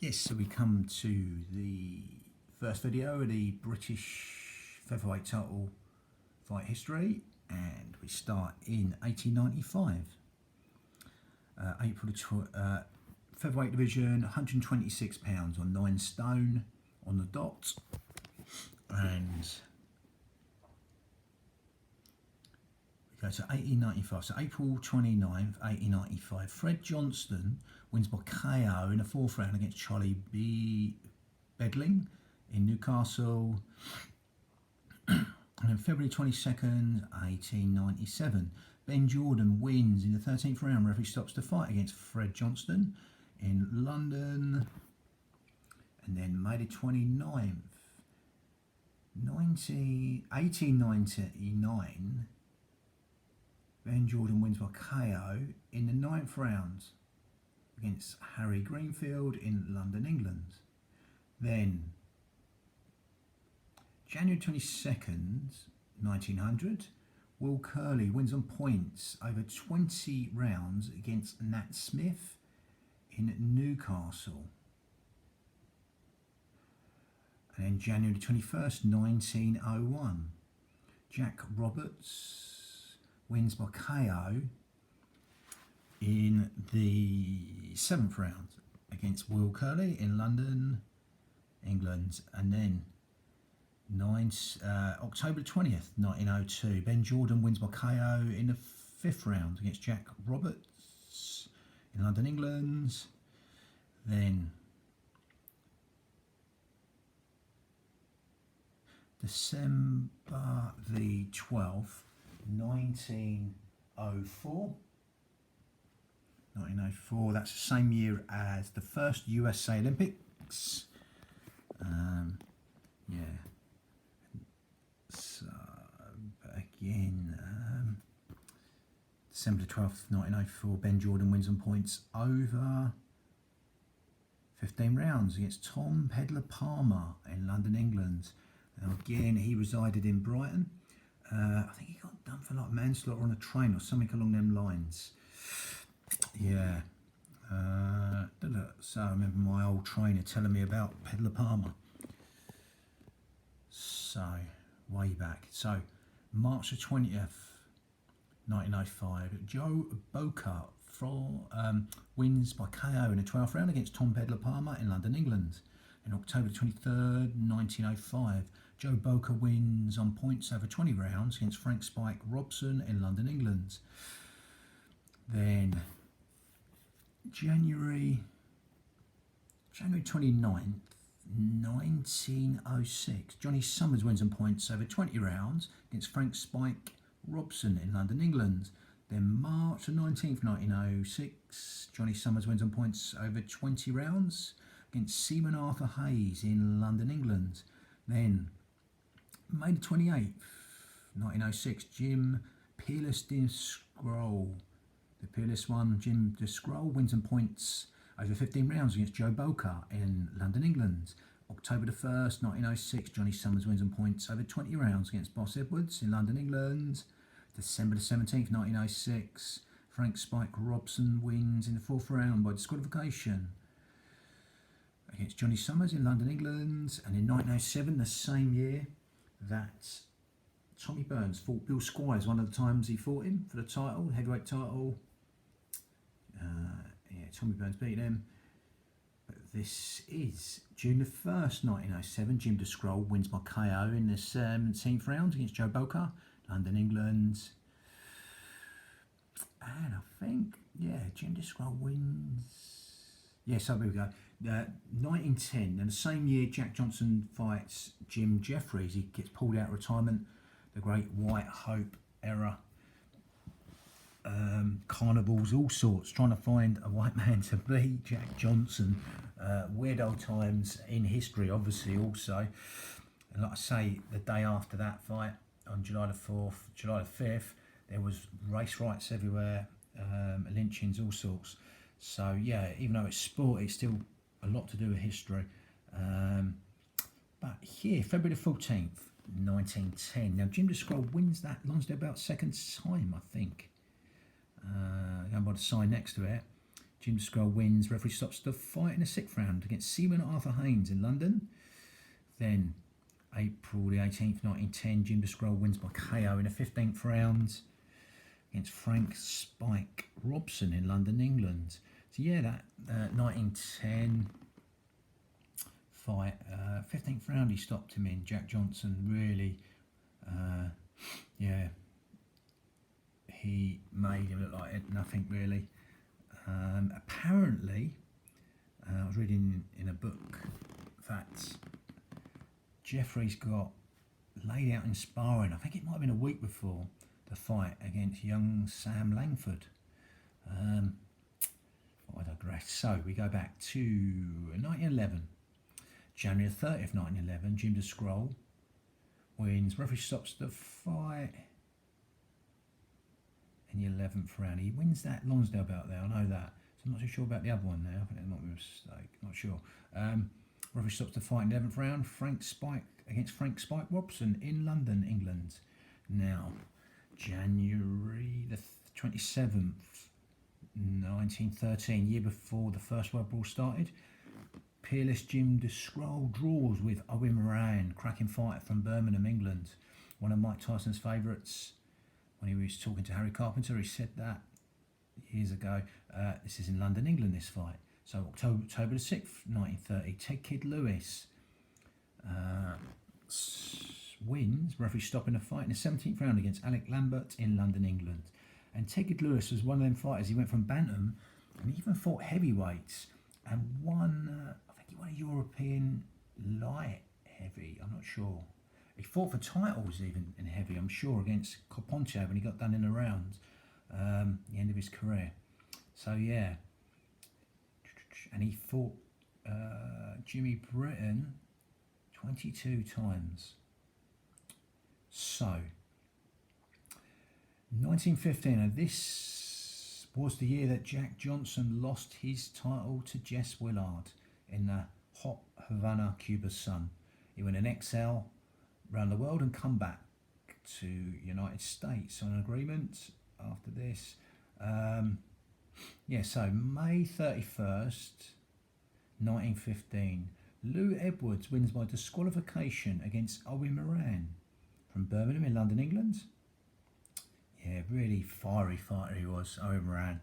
Yes, so we come to the first video of the British featherweight title fight history, and we start in 1895. Featherweight division, 126 pounds on 9 stone on the dot, and we go to 1895. So April 29th, 1895. Fred Johnston wins by KO in the 4th round against Charlie Bedling in Newcastle. And then February 22nd, 1897, Ben Jordan wins in the 13th round. Referee stops the fight against Fred Johnston in London. And then May the 29th, 1899, Ben Jordan wins by KO in the 9th round against Harry Greenfield in London, England. Then January 22nd, 1900, Will Curley wins on points over 20 rounds against Nat Smith in Newcastle. And then January 21st, 1901, Jack Roberts wins by KO in the 7th round against Will Curley in London, England. And then October 20th, 1902, Ben Jordan wins by KO in the 5th round against Jack Roberts in London, England. Then December the 12th, 1904. 1904, that's the same year as the first USA Olympics. Yeah. So, again, December 12th, 1904, Ben Jordan wins on points over 15 rounds against Tom Pedler Palmer in London, England. Now again, he resided in Brighton. I think he got done for like manslaughter on a train or something along them lines. Yeah. So I remember my old trainer telling me about Pedler Palmer. So, way back. So, March the 20th, 1905, Joe Boca wins by KO in the 12th round against Tom Pedler Palmer in London, England. In October 23rd, 1905, Joe Boca wins on points over 20 rounds against Frank Spike Robson in London, England. Then January 29th, 1906, Johnny Summers wins on points over 20 rounds against Frank Spike Robson in London, England. Then March the 19th, 1906, Johnny Summers wins on points over 20 rounds against Seaman Arthur Hayes in London, England. Then May the 28th, 1906, Jim Peerless Scroll, the Peerless one, Jim DeScroll wins on points over 15 rounds against Joe Boca in London, England. October the 1st, 1906, Johnny Summers wins on points over 20 rounds against Boss Edwards in London, England. December the 17th, 1906, Frank Spike Robson wins in the 4th round by disqualification against Johnny Summers in London, England. And in 1907, the same year that Tommy Burns fought Bill Squires, one of the times he fought him for the title, heavyweight title. Tommy Burns beat him. But this is June the 1st, 1907. Jim DeScroll wins by KO in the 17th round against Joe Boca, London, England. And I think, Jim DeScroll wins. So here we go. 1910, and the same year Jack Johnson fights Jim Jeffries. He gets pulled out of retirement. The great White Hope era. Carnivals, all sorts, trying to find a white man to beat Jack Johnson. Weird old times in history, obviously, also. And like I say, the day after that fight, on July the 4th, July the 5th, there was race riots everywhere, lynchings, all sorts. So, yeah, even though it's sport, it's still a lot to do with history. But here, February the 14th, 1910. Now, Jim DeScroll wins that Lonsdale bout second time, I think. Going by the sign next to it. Jim Scroll wins. Referee stops the fight in the 6th round against Seaman Arthur Haynes in London. Then April the 18th, 1910, Jim Scroll wins by KO in the 15th round against Frank Spike Robson in London, England. So yeah, that 1910 fight, 15th round he stopped him in. Jack Johnson really, yeah, he made him look like nothing really. Apparently, I was reading in a book that Jeffrey's got laid out in sparring, I think it might have been a week before the fight against young Sam Langford. I digress. So we go back to 1911. January 30th, 1911, Jim Scroll wins. Referee stops the fight in the 11th round. He wins that Lonsdale belt there, I know that. So I'm not too sure about the other one now. I think that might be a mistake, not sure. Referee stops the fight in the 11th round. Frank Spike against Frank Spike Robson in London, England. Now, January the 27th, 1913, year before the First World War started, peerless Jim Scroll draws with Owen Moran, cracking fighter from Birmingham, England. One of Mike Tyson's favourites. When he was talking to Harry Carpenter, he said that years ago. This is in London, England, this fight. So October the 6th, 1930, Ted Kid Lewis wins, referee stopping the fight in the 17th round against Alec Lambert in London, England. And Ted Kid Lewis was one of them fighters. He went from bantam and he even fought heavyweights and won, I think he won a European light heavy, I'm not sure. He fought for titles even in heavy, I'm sure, against Carpentier when he got done in the round, the end of his career. So yeah, and he fought Jimmy Britton 22 times. So 1915, and this was the year that Jack Johnson lost his title to Jess Willard in the hot Havana, Cuba sun. He went an XL around the world and come back to United States on an agreement after this. Yeah, so May 31st, 1915, Lou Edwards wins by disqualification against Owen Moran from Birmingham in London, England. Yeah, really fiery fighter he was, Owen Moran.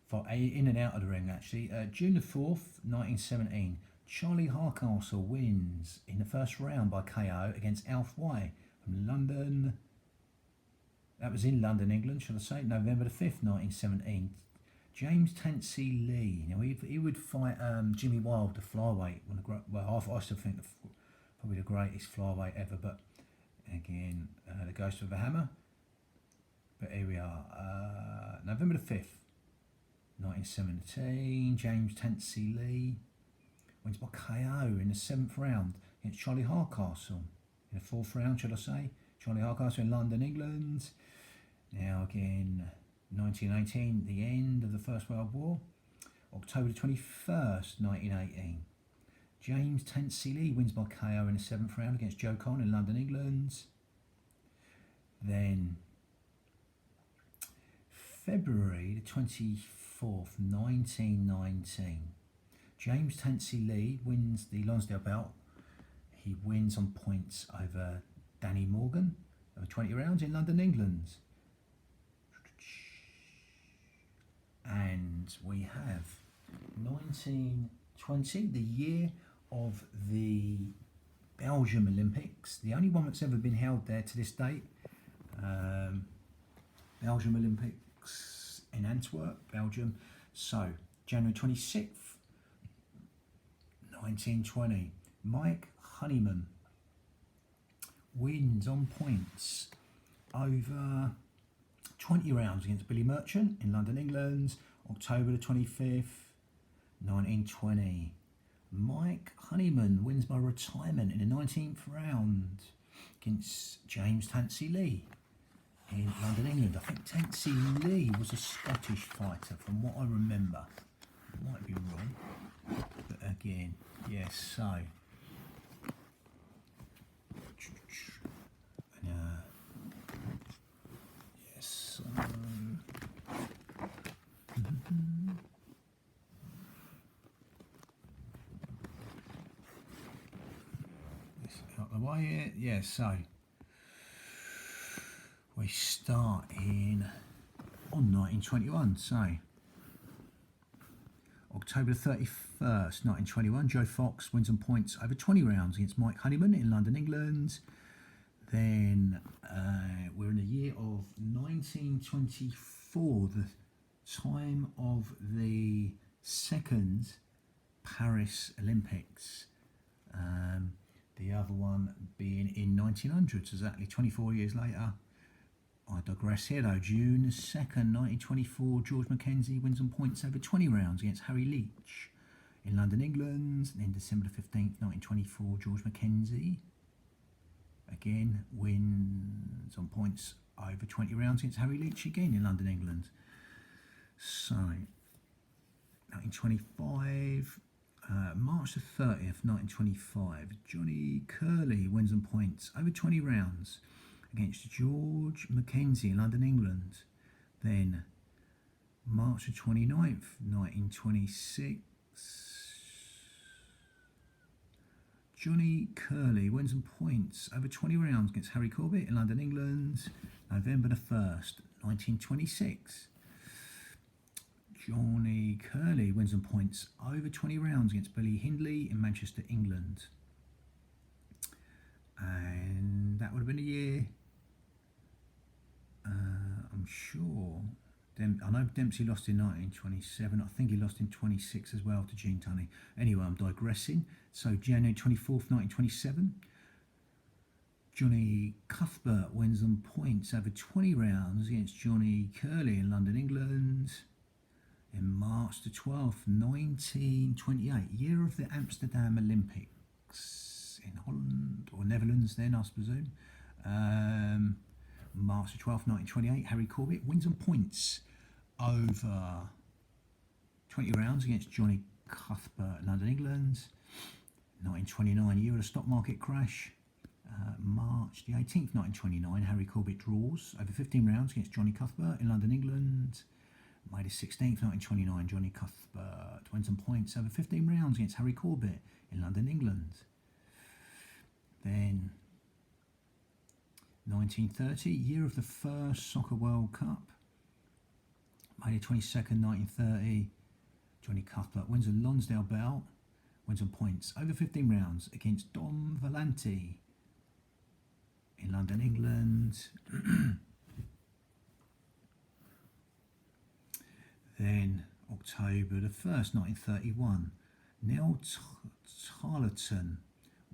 Fought in and out of the ring, actually. June the 4th, 1917, Charlie Hardcastle wins in the first round by KO against Alf White from London. That was in London, England, should I say. November the 5th, 1917. James Tansey Lee. Now, he would fight Jimmy Wilde, the flyweight. I still think probably the greatest flyweight ever, but again, the ghost of a hammer. But here we are. November the 5th, 1917. James Tansey Lee wins by KO in the 7th round against Charlie Hardcastle. In the 4th round, should I say. Charlie Hardcastle in London, England. Now again, 1918, the end of the First World War. October the 21st, 1918. James Tansey Lee wins by KO in the 7th round against Joe Conn in London, England. Then February the 24th, 1919. James Tansey Lee wins the Lonsdale belt. He wins on points over Danny Morgan over 20 rounds in London, England. And we have 1920, the year of the Belgium Olympics, the only one that's ever been held there to this date. Belgium Olympics in Antwerp, Belgium. So, January 26th, 1920, Mike Honeyman wins on points over 20 rounds against Billy Merchant in London, England. October the 25th, 1920. Mike Honeyman wins by retirement in the 19th round against James Tansey Lee in London, England. I think Tansey Lee was a Scottish fighter from what I remember. I might be wrong, but again, yes, so. away it. Yeah, so we start in on 1921. So October the 31st, 1921, Joe Fox wins on points over 20 rounds against Mike Honeyman in London, England. Then we're in the year of 1924, the time of the second Paris Olympics. The other one being in 1900, exactly 24 years later. I digress here though. June 2nd, 1924, George Mackenzie wins on points over 20 rounds against Harry Leach in London, England. And then December 15th, 1924, George Mackenzie again wins on points over 20 rounds against Harry Leach again in London, England. So, 1925, March the 30th, 1925, Johnny Curley wins on points over 20 rounds against George Mackenzie in London, England. Then, March the 29th, 1926, Johnny Curley wins on points over 20 rounds against Harry Corbett in London, England. November the 1st, 1926. Johnny Curley wins on points over 20 rounds against Billy Hindley in Manchester, England. And that would have been a year, I'm sure. I know Dempsey lost in 1927. I think he lost in 26 as well to Gene Tunney. Anyway, I'm digressing. So January 24th, 1927, Johnny Cuthbert wins on points over 20 rounds against Johnny Curley in London, England. In March the 12th, 1928, year of the Amsterdam Olympics in Holland or Netherlands then, I presume. March the 12th, 1928, Harry Corbett wins on points over 20 rounds against Johnny Cuthbert, London, England. 1929, year of the stock market crash. March the 18th, 1929, Harry Corbett draws over 15 rounds against Johnny Cuthbert in London, England. May the 16th, 1929, Johnny Cuthbert wins on points over 15 rounds against Harry Corbett in London, England. Then 1930, year of the first Soccer World Cup. May the 22nd, 1930, Johnny Cuthbert wins a Lonsdale bout, wins on points over 15 rounds against Dom Vallante in London, England. Then October the 1st, 1931, Neil Tarleton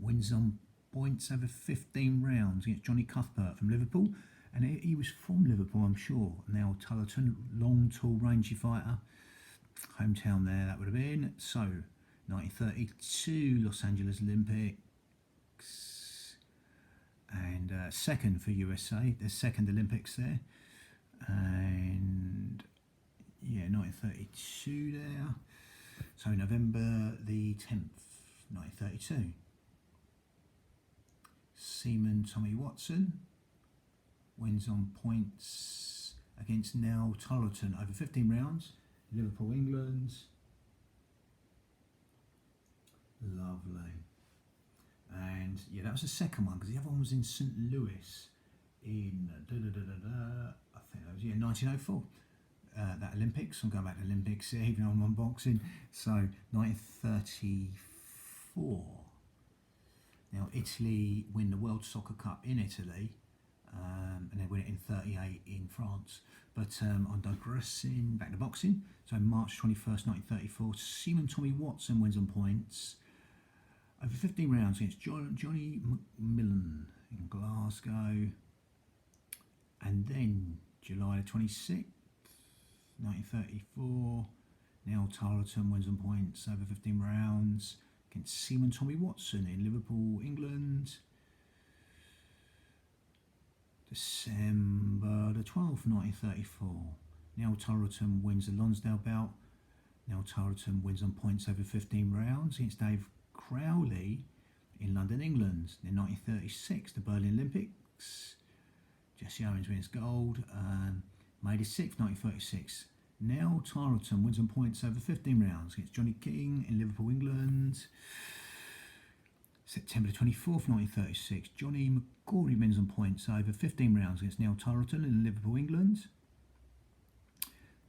wins on points over 15 rounds against Johnny Cuthbert from Liverpool, and he was from Liverpool, I'm sure. Neil Tarleton, long, tall, rangy fighter, hometown there that would have been. So 1932 Los Angeles Olympics, and second for USA, the second Olympics there, and yeah, 1932 there. So November the 10th, 1932. Seaman Tommy Watson wins on points against Neil Tarleton over 15 rounds. Liverpool, England. Lovely. And yeah, that was the second one, because the other one was in St. Louis in I think that was 1904. That Olympics. I'm going back to Olympics here, even though I'm on boxing. So 1934. Now Italy win the World Soccer Cup in Italy, and they win it in 38 in France. But I'm digressing, back to boxing. So March 21st, 1934, Seaman Tommy Watson wins on points over 15 rounds against Johnny McMillan in Glasgow. And then July the 26th, 1934, Neil Tarleton wins on points over 15 rounds against Seaman Tommy Watson in Liverpool, England. December the 12th, 1934, Neil Tarleton wins the Lonsdale bout. Neil Tarleton wins on points over 15 rounds against Dave Crowley in London, England. In 1936, the Berlin Olympics, Jesse Owens wins gold. May the 6th, 1936, Neil Tarleton wins on points over 15 rounds against Johnny King in Liverpool, England. September the 24th, 1936, Johnny McGorry wins on points over 15 rounds against Neil Tarleton in Liverpool, England.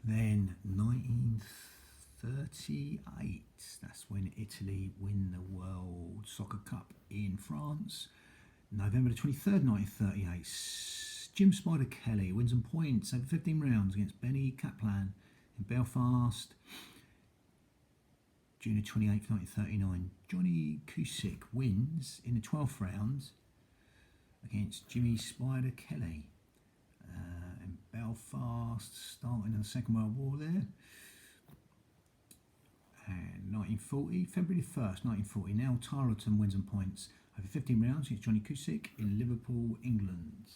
Then 1938, that's when Italy win the World Soccer Cup in France. November the 23rd, 1938, Jim Spider Kelly wins on points over 15 rounds against Benny Kaplan in Belfast. June 28th, 1939, Johnny Cusick wins in the 12th round against Jimmy Spider Kelly in Belfast, starting in the Second World War there. And 1940, February 1st, 1940, now Tarleton wins on points over 15 rounds against Johnny Cusick in Liverpool, England.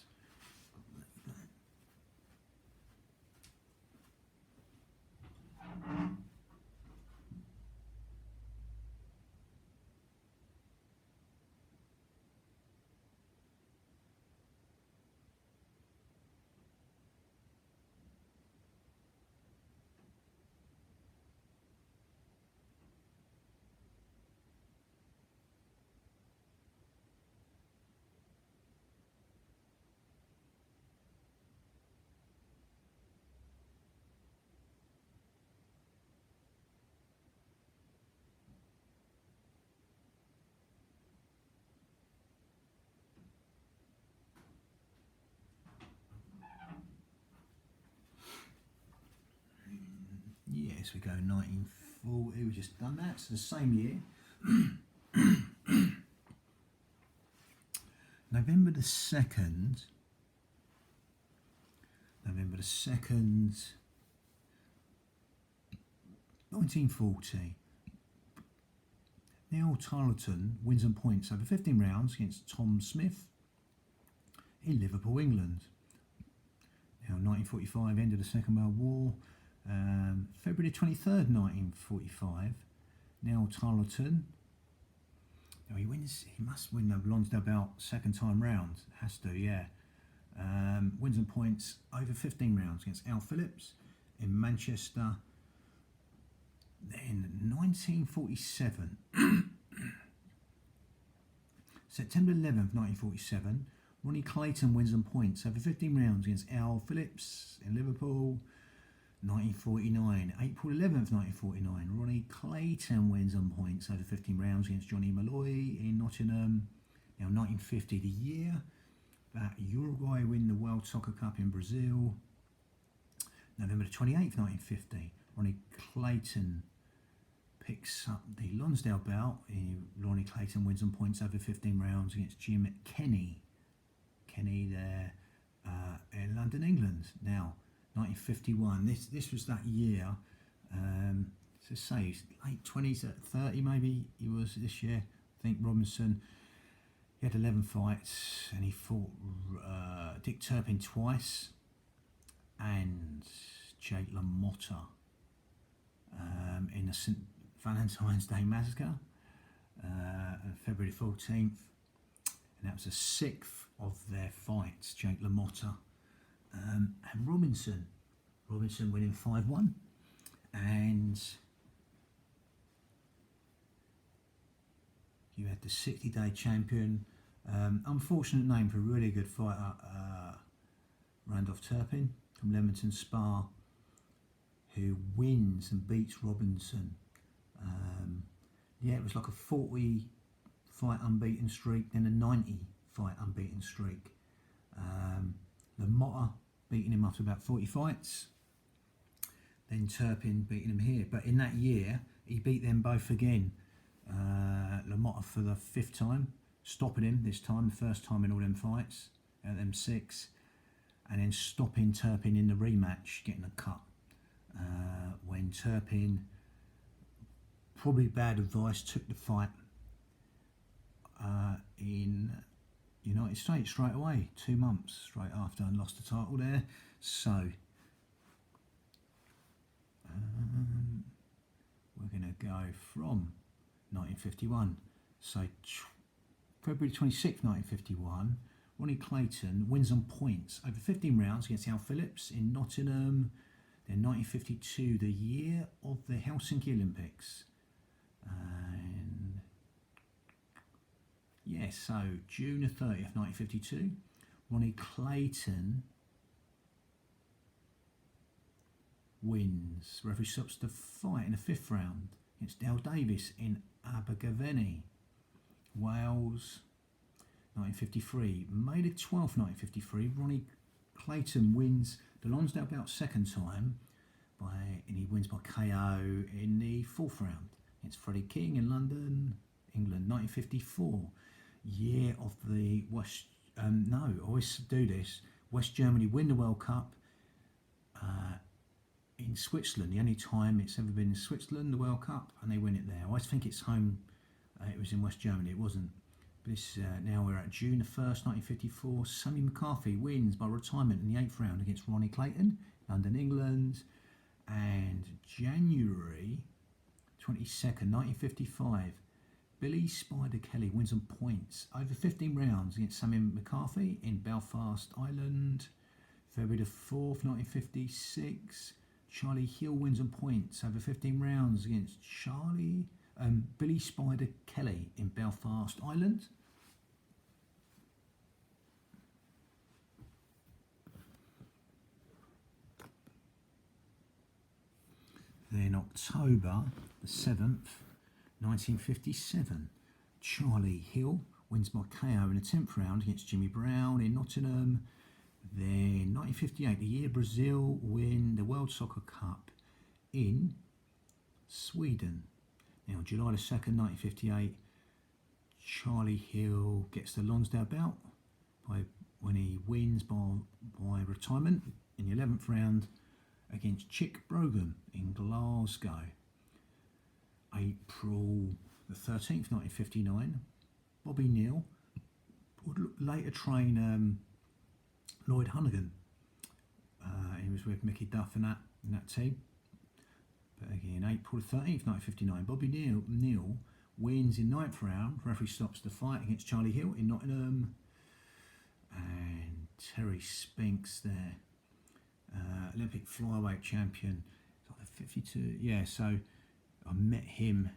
Yes, we go 1940, we just done that, so the same year. November the 2nd, 1940, Neil Tarleton wins on points over 15 rounds against Tom Smith in Liverpool, England. Now 1945, end of the Second World War. February 23rd, 1945, Neil Tarleton. Now he must win the Lonsdale Belt second time round, has to, yeah. Wins on points over 15 rounds against Al Phillips in Manchester. Then 1947, September 11th, 1947, Ronnie Clayton wins on points over 15 rounds against Al Phillips in Liverpool. 1949, April 11th, 1949, Ronnie Clayton wins on points over 15 rounds against Johnny Malloy in Nottingham. Now 1950, the year that Uruguay win the World Soccer Cup in Brazil. November 28th, 1950, Ronnie Clayton picks up the Lonsdale Belt. Ronnie Clayton wins on points over 15 rounds against Jim Kenny. Kenny there in London, England. Now 1951. This was that year. To say late 20s, 30 maybe he was this year. I think Robinson. He had 11 fights and he fought Dick Turpin twice and Jake LaMotta in the St. Valentine's Day Massacre, February 14th, and that was the 6th of their fights. Jake LaMotta. And Robinson winning 5-1, and you had the 60-day champion. Unfortunate name for a really good fighter, Randolph Turpin from Leamington Spa, who wins and beats Robinson. Yeah, it was like a 40 fight unbeaten streak, then a 90 fight unbeaten streak. LaMotta beating him after about 40 fights, then Turpin beating him here. But in that year, he beat them both again. LaMotta for the 5th time, stopping him this time, the first time in all them fights, out of them 6, and then stopping Turpin in the rematch, getting a cut. When Turpin, probably bad advice, took the fight in United States straight away, 2 months straight after, and lost the title there. So we're going to go from 1951. So February 26th, 1951, Ronnie Clayton wins on points over 15 rounds against Al Phillips in Nottingham. Then 1952, the year of the Helsinki Olympics. And Yeah, so June the 30th, 1952, Ronnie Clayton wins. Referee stops the fight in the 5th round against Dale Davis in Abergavenny, Wales. 1953, May the 12th, 1953, Ronnie Clayton wins the Lonsdale bout second time and he wins by KO in the 4th round against Freddie King in London, England. 1954, year of the West. No, I always do this. West Germany win the World Cup in Switzerland. The only time it's ever been in Switzerland, the World Cup, and they win it there. I always think it's home. It was in West Germany. It wasn't. This now we're at June the 1st, 1954. Sammy McCarthy wins by retirement in the 8th round against Ronnie Clayton, London, England. And January 22nd, 1955, Billy Spider Kelly wins on points over 15 rounds against Sammy McCarthy in Belfast, Ireland. February the 4th, 1956, Charlie Hill wins on points over 15 rounds against Billy Spider Kelly in Belfast, Ireland. Then October the 7th, 1957, Charlie Hill wins by KO in the 10th round against Jimmy Brown in Nottingham. Then 1958, the year Brazil win the World Soccer Cup in Sweden. Now, July the 2nd, 1958, Charlie Hill gets the Lonsdale bout when he wins by retirement in the 11th round against Chick Brogan in Glasgow. April the 13th, 1959, Bobby Neal would later train Lloyd Honeyghan. He was with Mickey Duff in that team. But again, April the 13th, 1959, Bobby Neal wins in 9th round. Referee stops the fight against Charlie Hill in Nottingham. And Terry Spinks there, Olympic flyweight champion, like 52. Yeah, so I met him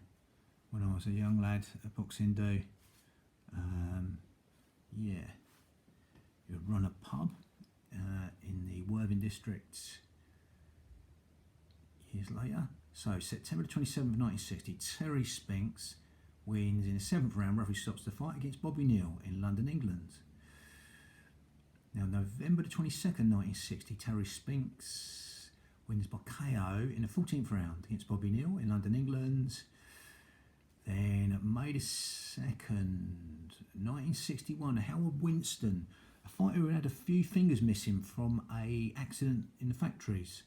when I was a young lad at Boxing Day. Yeah, he would run a pub in the Worthing district years later. So September 27th, 1960, Terry Spinks wins in the 7th round. Referee stops the fight against Bobby Neal in London, England. Now, November the 22nd, 1960, Terry Spinks wins by KO in the 14th round against Bobby Neal in London, England. Then May the 2nd, 1961, Howard Winston, a fighter who had a few fingers missing from a accident in the factories.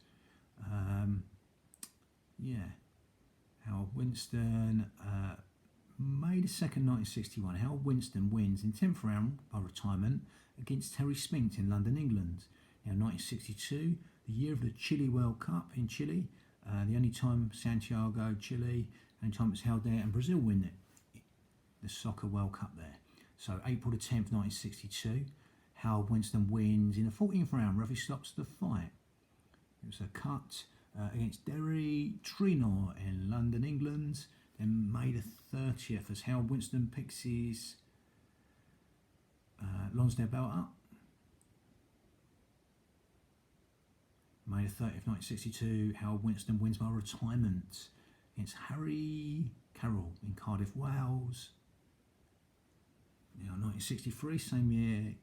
Howard Winston, May the 2nd, 1961, Howard Winston wins in 10th round by retirement against Terry Spinks in London, England. Now, 1962, the year of the Chile World Cup in Chile, the only time Santiago, Chile, only time it's held there, and Brazil win the Soccer World Cup there. So, April the 10th, 1962, Howard Winston wins in the 14th round. Referee stops the fight. It was a cut against Derry Trinor in London, England. Then May the 30th, as Howard Winston picks his Lonsdale belt up. May the 30th, 1962, Howard Winston wins by retirement against Harry Carroll in Cardiff, Wales. Now, 1963, same year,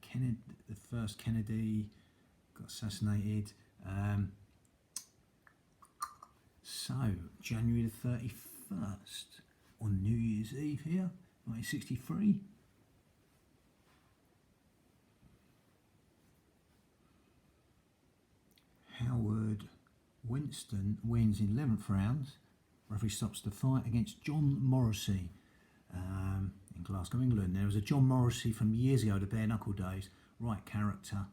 the first Kennedy got assassinated. So, January the 31st, on New Year's Eve here, 1963. Howard Winston wins in 11th round. Referee stops the fight against John Morrissey in Glasgow, England. There was a John Morrissey from years ago, the bare knuckle days, right character,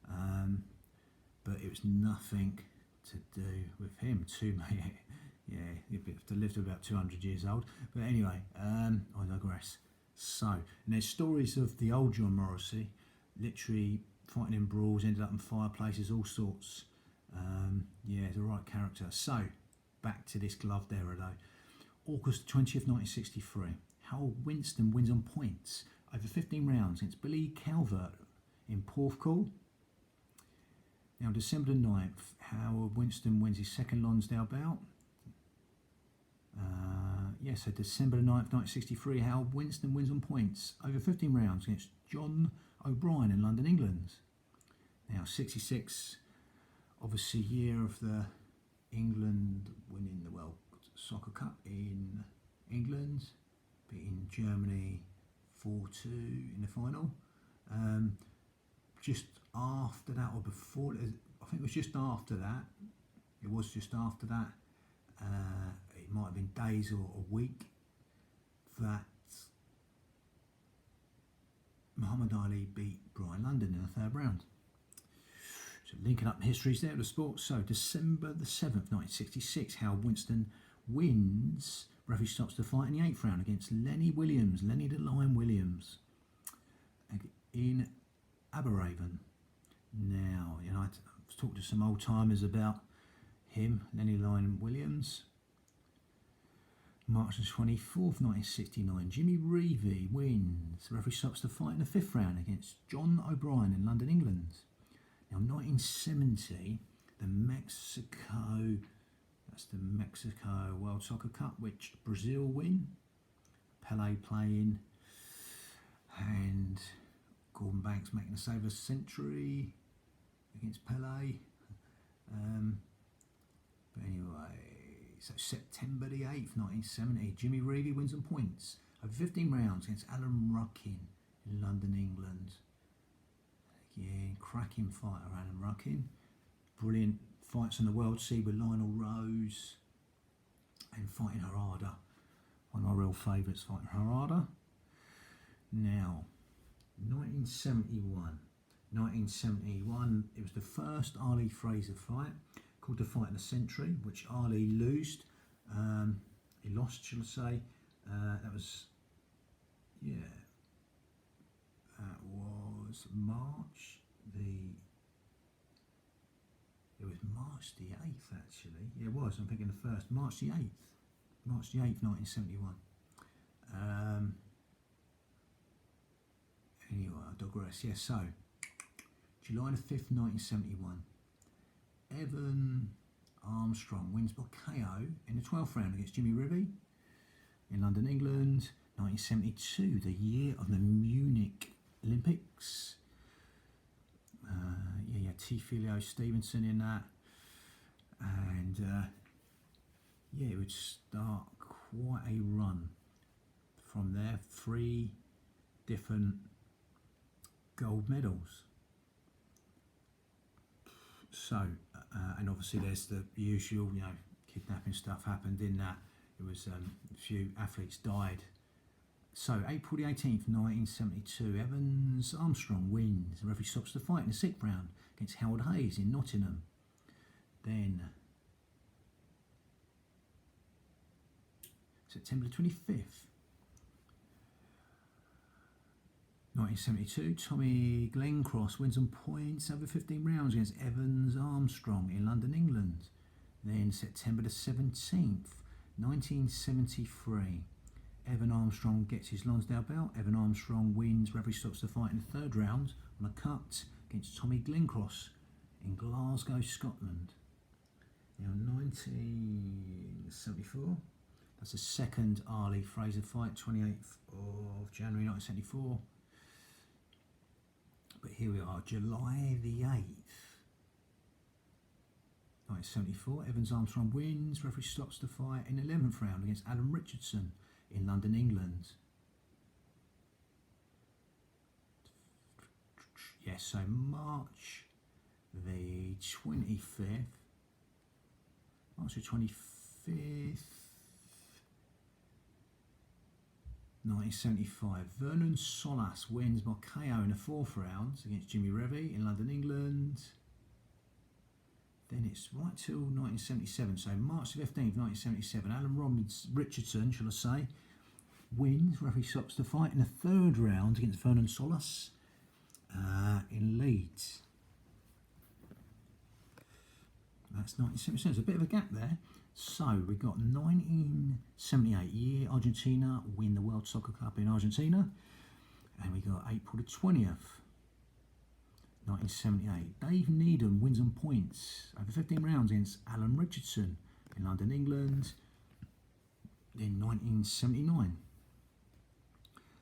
but it was nothing to do with him. Yeah, he'd have to live to about 200 years old. But anyway, I digress. So, and there's stories of the old John Morrissey, literally fighting in brawls, ended up in fireplaces, all sorts. Yeah, he's a right character. So, back to this gloved era though. August 20th, 1963. Howard Winston wins on points over 15 rounds against Billy Calvert in Porthcawl. Now, December the 9th, Howard Winston wins his second Lonsdale bout. So December the 9th, 1963, Howard Winston wins on points over 15 rounds against John O'Brien in London, England. Now, 66, obviously year of the England winning the World Soccer Cup in England, beating Germany 4-2 in the final. Just after that, or before, I think it was just after that. It was just after that. It might have been days or a week that Muhammad Ali beat Brian London in the third round. So linking up histories there of the sport. So December the 7th, 1966, Howard Winston wins. Referee stops the fight in the 8th round against Lenny the Lion Williams, in Aberraven. Now, I've talked to some old timers about him, Lenny Lion Williams. March the 24th, 1969, Jimmy Reevy wins. The referee stops the fight in the 5th round against John O'Brien in London, England. Now, 1970, the Mexico World Soccer Cup, which Brazil win. Pele playing, and Gordon Banks making a save a century against Pele. But anyway, so September the 8th, 1970, Jimmy Reevy wins on points over 15 rounds against Alan Ruckin in London, England. Again, cracking fighter, Alan Ruckin. Brilliant fights on the World Sea with Lionel Rose and Fighting Harada. One of my real favourites, Fighting Harada. Now, 1971. 1971, it was the first Ali Fraser fight, called the Fight of the Century, which Ali lost. He lost, shall I say. That was March the 8th, actually. Yeah, it was. I'm thinking the first. March the 8th. March the 8th, 1971. Anyway, I digress. Yeah, so July the 5th, 1971. Evan Armstrong wins by KO in the 12th round against Jimmy Reevy in London, England. 1972, the year of the Munich Olympics. T. Stevenson in that. And it would start quite a run from there. 3 different gold medals. So, and obviously there's the usual, kidnapping stuff happened in that. It was a few athletes died. So, April the 18th, 1972, Evans Armstrong wins. The referee stops the fight in the 6th round against Howard Hayes in Nottingham. Then, September the 25th, 1972, Tommy Glencross wins on points over 15 rounds against Evans Armstrong in London, England. Then September the 17th, 1973, Evan Armstrong gets his Lonsdale belt. Evan Armstrong wins, referee stops the fight in the 3rd round on a cut against Tommy Glencross in Glasgow, Scotland. Now 1974, that's the second Ali Fraser fight, 28th of January 1974. But here we are, July the 8th, 1974. Evans Armstrong wins. Referee stops the fight in the 11th round against Alan Richardson in London, England. Yes, so March the 25th. March the 25th. 1975, Vernon Solas wins by KO in the 4th round against Jimmy Reevy in London, England. Then it's right till 1977, so March the 15th, 1977, Alan Richardson, shall I say, wins. Referee stops the fight in the 3rd round against Vernon Solas in Leeds. That's 1977, there's a bit of a gap there. So we got 1978 year, Argentina win the World Soccer Cup in Argentina. And we got April the 20th, 1978. Dave Needham wins on points over 15 rounds against Alan Richardson in London, England. Then 1979.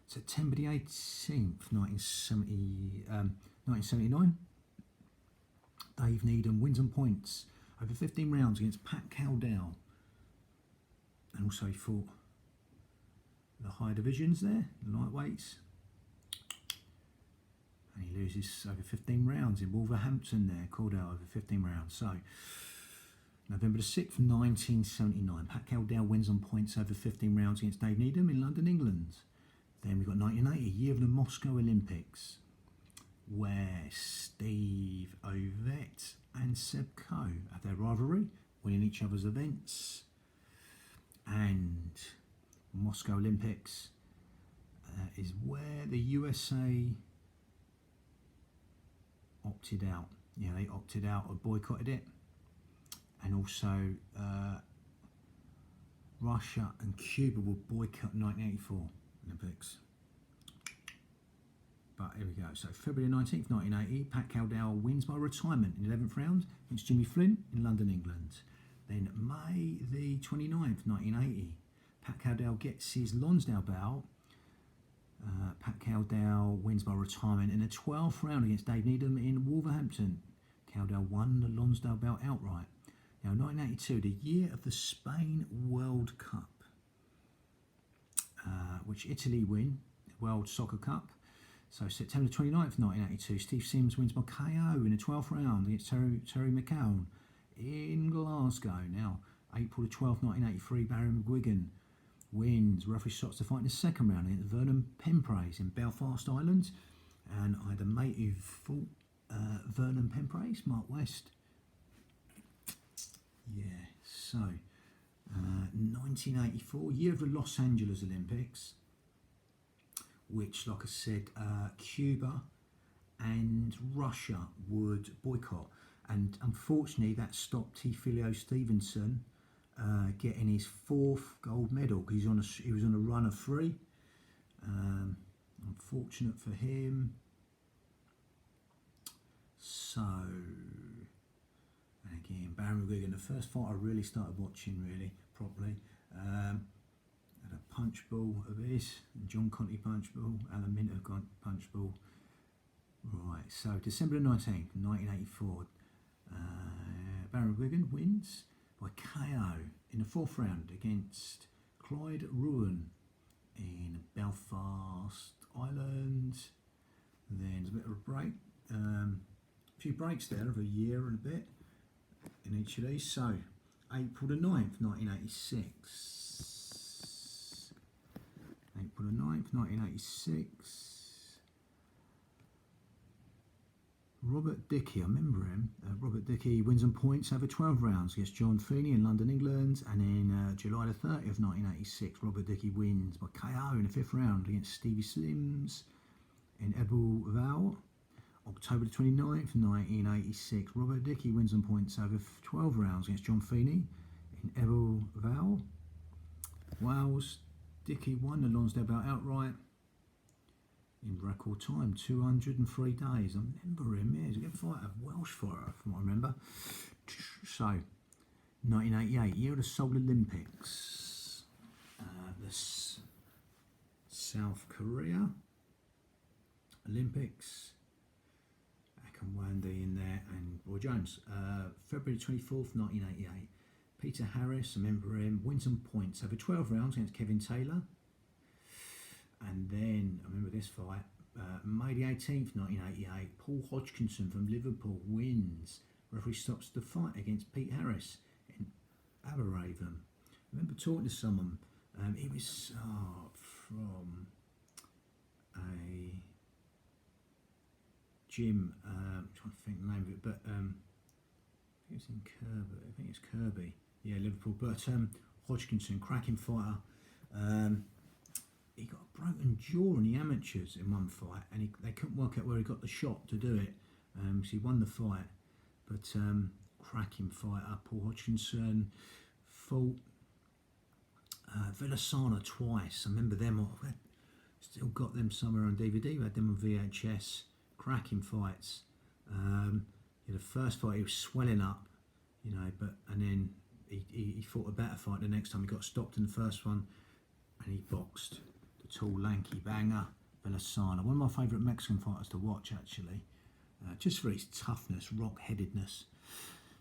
September the 18th, 1979. Dave Needham wins on points over 15 rounds against Pat Cowdell. And also he fought the higher divisions there, the lightweights. And he loses over 15 rounds in Wolverhampton there, Cowdell over 15 rounds. So, November the 6th, 1979. Pat Cowdell wins on points over 15 rounds against Dave Needham in London, England. Then we've got 1980, year of the Moscow Olympics, where Steve Ovett and Seb Coe have their rivalry, winning each other's events. And Moscow Olympics is where the USA opted out. Yeah, they opted out or boycotted it. And also Russia and Cuba will boycott 1984 Olympics. But here we go. So February 19th, 1980, Pat Cowdell wins by retirement in the 11th round against Jimmy Flynn in London, England. Then May the 29th, 1980, Pat Cowdell gets his Lonsdale bout. Pat Cowdell wins by retirement in the 12th round against Dave Needham in Wolverhampton. Cowdell won the Lonsdale bout outright. Now, 1982, the year of the Spain World Cup, which Italy win, World Soccer Cup. So September 29th, 1982, Steve Sims wins by KO in the 12th round against Terry McCown in Glasgow. Now, April the 12th, 1983, Barry McGuigan wins. Referee stops the fight in the second round against Vernon Pemprace in Belfast, Ireland. And I had a mate who fought Vernon Pemprace, Mark West. Yeah, so 1984, year of the Los Angeles Olympics, which, like I said, Cuba and Russia would boycott. And unfortunately, that stopped Tifilio Stevenson getting his 4th gold medal because he was on a run of 3. Unfortunate for him. So, and again, Barry McGuigan, the first fight I really started watching really properly. Had a punch ball of his, John Conti punch ball, Alan Minter punch ball. Right, so December 19th, 1984, Barry McGuigan wins by KO in the 4th round against Clyde Ruan in Belfast, Ireland. Then there's a bit of a break, a few breaks there of a year and a bit in each of these. So April the 9th, 1986. April the 9th, 1986. Robert Dickey, I remember him. Robert Dickey wins on points over 12 rounds against John Feeney in London, England. And in July the 30th, 1986, Robert Dickey wins by KO in the 5th round against Stevie Slims in Ebel Vale. October the 29th, 1986, Robert Dickey wins on points over 12 rounds against John Feeney in Ebel Vale, Wales. Dickey won the Lonsdale bout outright in record time, 203 days. I remember him, yeah, he's a good fighter, Welsh fighter from what I remember. So, 1988, year of the Seoul Olympics. The South Korea Olympics. Akon Wandy in there and Roy Jones. February 24th, 1988. Peter Harris, I remember him, wins on points over 12 rounds against Kevin Taylor. And then, I remember this fight, May the 18th, 1988, Paul Hodgkinson from Liverpool wins. Referee stops the fight against Pete Harris in Aberraven. I remember talking to someone, he was from a gym, I'm trying to think the name of it, but I think it's in Kirby, I think it's Kirby, yeah, Liverpool, but Hodgkinson, cracking fighter. He got a broken jaw in the amateurs in one fight, and they couldn't work out where he got the shot to do it. So he won the fight, but cracking fighter. Paul Hodgkinson fought Villasana twice. I remember them. I've still got them somewhere on DVD. We had them on VHS. Cracking fights. The first fight he was swelling up, and then he fought a better fight the next time. He got stopped in the first one, and he boxed the tall, lanky banger, Belisana. One of my favourite Mexican fighters to watch, actually, just for his toughness, rock-headedness.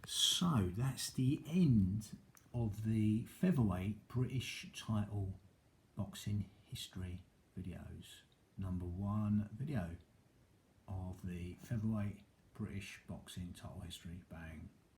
So that's the end of the featherweight British title boxing history videos. Number 1 video of the featherweight British boxing title history. Bang.